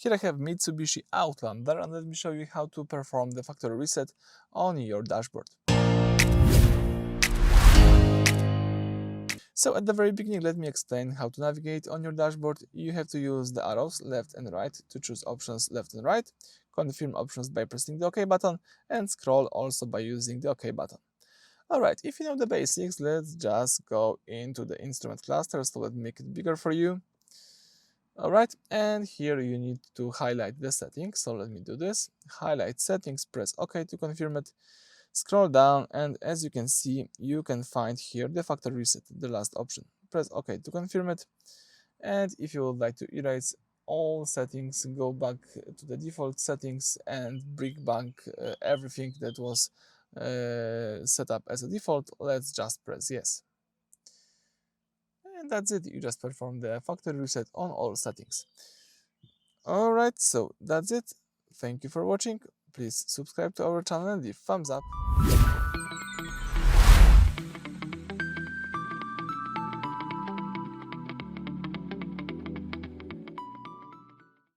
Here I have Mitsubishi Outlander, and let me show you how to perform the factory reset on your dashboard. So at the very beginning, let me explain how to navigate on your dashboard. You have to use the arrows left and right to choose options left and right, confirm options by pressing the OK button, and scroll also by using the OK button. Alright, if you know the basics, let's just go into the instrument cluster, so let me make it bigger for you. Alright, and here you need to highlight the settings, so let me do this. Highlight settings, press OK to confirm it. Scroll down, and as you can see, you can find here the factory reset, the last option. Press OK to confirm it. And if you would like to erase all settings, go back to the default settings and bring back everything that was set up as a default. Let's just press yes. And that's it. You just perform the factory reset on all settings. Alright, so that's it. Thank you for watching. Please subscribe to our channel and leave thumbs up.